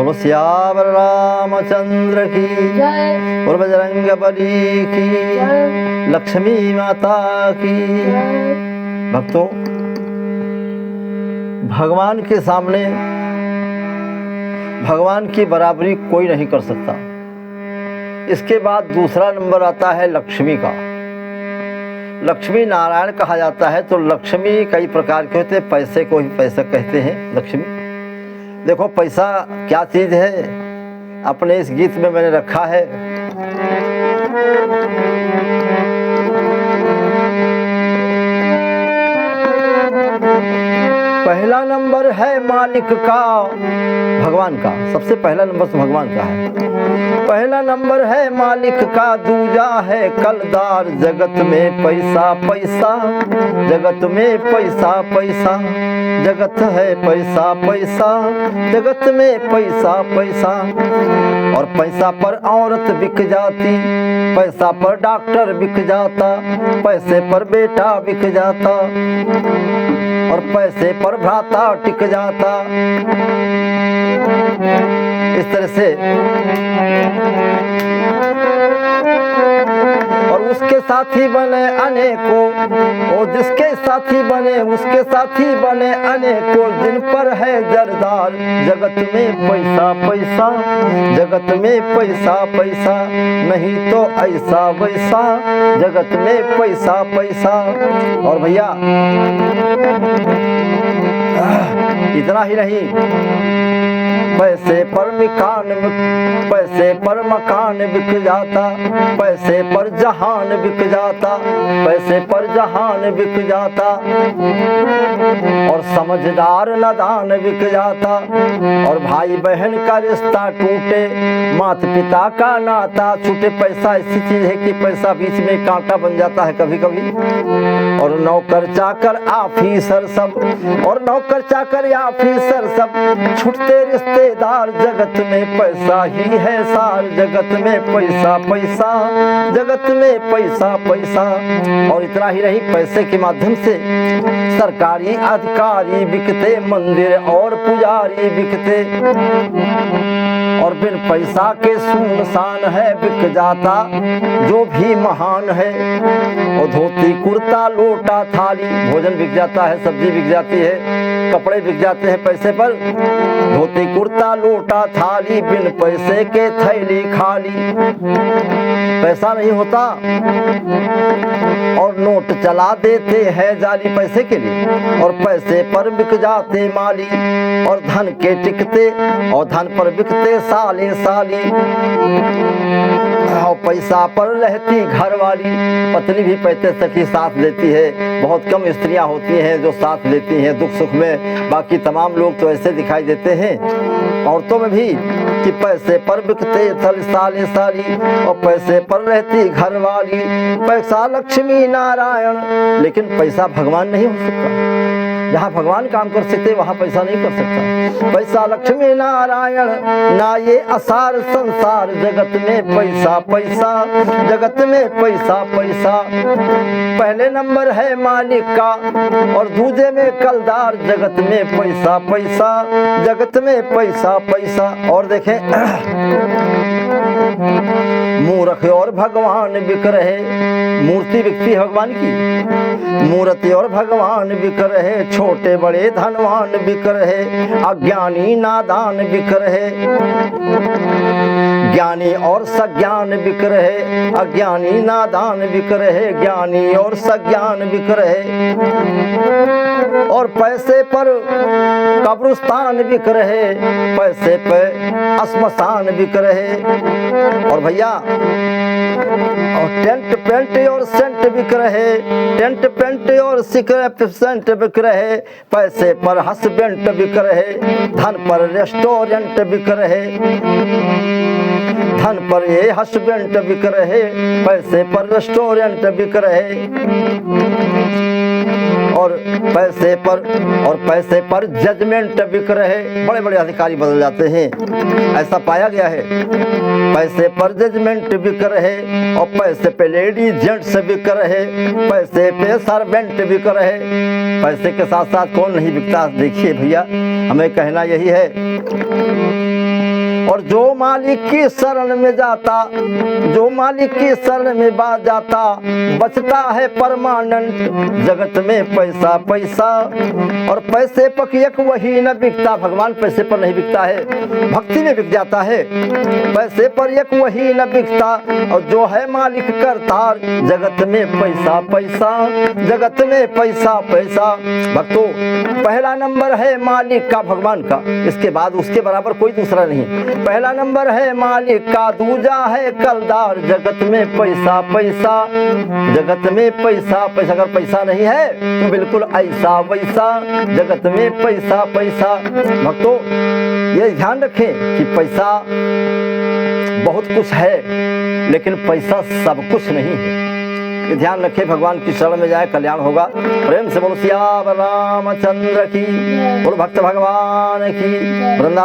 बोलो सियावर रामचंद्र की जय। और बजरंगबली की जय। लक्ष्मी माता की। जय। भक्तों, भगवान के सामने भगवान की बराबरी कोई नहीं कर सकता। इसके बाद दूसरा नंबर आता है लक्ष्मी का। लक्ष्मी नारायण कहा जाता है। तो लक्ष्मी कई प्रकार के होते हैं, पैसे को ही पैसा कहते हैं लक्ष्मी। देखो पैसा क्या चीज़ है, अपने इस गीत में मैंने रखा है। पहला नंबर है मालिक का, भगवान का। सबसे पहला नंबर तो भगवान का है। पहला नंबर है मालिक का, दूजा है कलदार। जगत में पैसा पैसा, जगत में पैसा पैसा, जगत है पैसा पैसा, जगत में पैसा पैसा। और पैसा पर औरत बिक जाती, पैसा पर डॉक्टर बिक जाता, पैसे पर बेटा बिक जाता, और पैसे पर भ्राता टिक जाता। इस तरह से और उसके साथी बने अनेकों, और जिसके साथी बने उसके साथी बने अनेकों। जिन पर है जरदार, जगत में पैसा पैसा, जगत में पैसा पैसा, नहीं तो ऐसा वैसा, जगत में पैसा पैसा। और भैया इतना ही नहीं, पैसे पर पैसे पर मकान बिक जाता, पैसे पर जहान बिक जाता, पैसे पर जहान बिक जाता। और समझदार नादान बिक जाता, और भाई बहन का रिश्ता टूटे, माता पिता का नाता छूटे। पैसा ऐसी चीज है कि पैसा बीच में कांटा बन जाता है कभी कभी। और नौकर चाकर ऑफिसर सब, और नौकर चाकर ऑफिसर सब, छूटते रिश्तेदार। जगत में पैसा ही है सार, जगत में पैसा पैसा, जगत में पैसा पैसा। और इतना ही नहीं, पैसे के माध्यम से सरकारी अधिकारी बिकते, मंदिर और पुजारी बिकते। और बिन पैसा के सुनसान है, बिक जाता जो भी महान है। और धोती कुर्ता लोटा थाली, भोजन बिक जाता है, सब्जी बिक जाती है, कपड़े बिक जाते हैं पैसे पर। धोती कुर्ता लोटा थाली, बिन पैसे के थैली खाली। पैसा नहीं होता और नोट चला देते हैं जाली पैसे के लिए। और पैसे पर बिक जाते माली, और धन के टिकते, और धन पर बिकते साले साली। और पैसा पर रहती घर वाली, पत्नी भी पैसे सखी साथ देती है। बहुत कम स्त्रियां होती हैं जो साथ देती हैं दुख सुख में, बाकी तमाम लोग तो ऐसे दिखाई देते हैं। औरतों में भी कि पैसे पर बिकते साले साली, और पैसे पर रहती घर वाली। पैसा लक्ष्मी नारायण, लेकिन पैसा भगवान नहीं हो सकता। जहाँ भगवान काम कर सकते वहाँ पैसा नहीं कर सकता। पैसा लक्ष्मी नारायण, ना ये असार संसार। जगत में पैसा पैसा, जगत में पैसा पैसा। पहले नंबर है मालिक का, और दूजे में कलदार। जगत में पैसा पैसा, जगत में पैसा पैसा। और देखें मूर्ख और भगवान बिक रहे, मूर्ति बिकती है भगवान की, मूर्ति और भगवान बिक रहे। छोटे बड़े धनवान बिक रहे, अज्ञानी नादान बिक रहे। ज्ञानी और सज्ञान बिक रहे, अज्ञानी नादान बिक रहे। ज्ञानी और सज्ञान बिक रहे। और पैसे पर कब्रिस्तान बिक रहे, पैसे पे श्मशान बिक रहे। और भैया और टेंट पेंट और सेंट बिक रहे, टेंट पेंट और सिगरेट सेंट बिक रहे। पैसे पर हस्बैंड बिक रहे, धन पर रेस्टोरेंट बिक रहे। धन पर ये हस्बैंड बिक रहे, पैसे पर रेस्टोरेंट बिक रहे। और पैसे पर जजमेंट बिक रहे। बड़े बड़े अधिकारी बदल जाते हैं, ऐसा पाया गया है। पैसे पर जजमेंट बिक रहे, और पैसे पे लेडी जेंट्स बिक रहे, पैसे पे सर्वेंट बिक रहे। पैसे के साथ साथ कौन नहीं बिकता। देखिए भैया, हमें कहना यही है और जो मालिक की शरण में जाता, जो मालिक की शरण में बात जाता, बचता है परमानेंट जगत में पैसा पैसा। और पैसे पर एक वही न बिकता, भगवान पैसे पर नहीं बिकता है, भक्ति में बिक जाता है। पैसे पर एक वही न बिकता, और जो है मालिक करतार, जगत में पैसा पैसा, जगत में पैसा पैसा। भक्तों, पहला नंबर है मालिक का, भगवान का, इसके बाद उसके बराबर कोई दूसरा नहीं। पहला नंबर है मालिक का, दूजा है कलदार, जगत में पैसा पैसा, जगत में पैसा पैसा। अगर पैसा नहीं है तो बिल्कुल ऐसा वैसा, जगत में पैसा पैसा। भक्तों, ये ध्यान रखें कि पैसा बहुत कुछ है, लेकिन पैसा सब कुछ नहीं है। ये ध्यान रखें, भगवान की शरण में जाए, कल्याण होगा। प्रेम से बोलो सियावर रामचंद्र की, बोलो भक्त भगवान की। वृंदावन।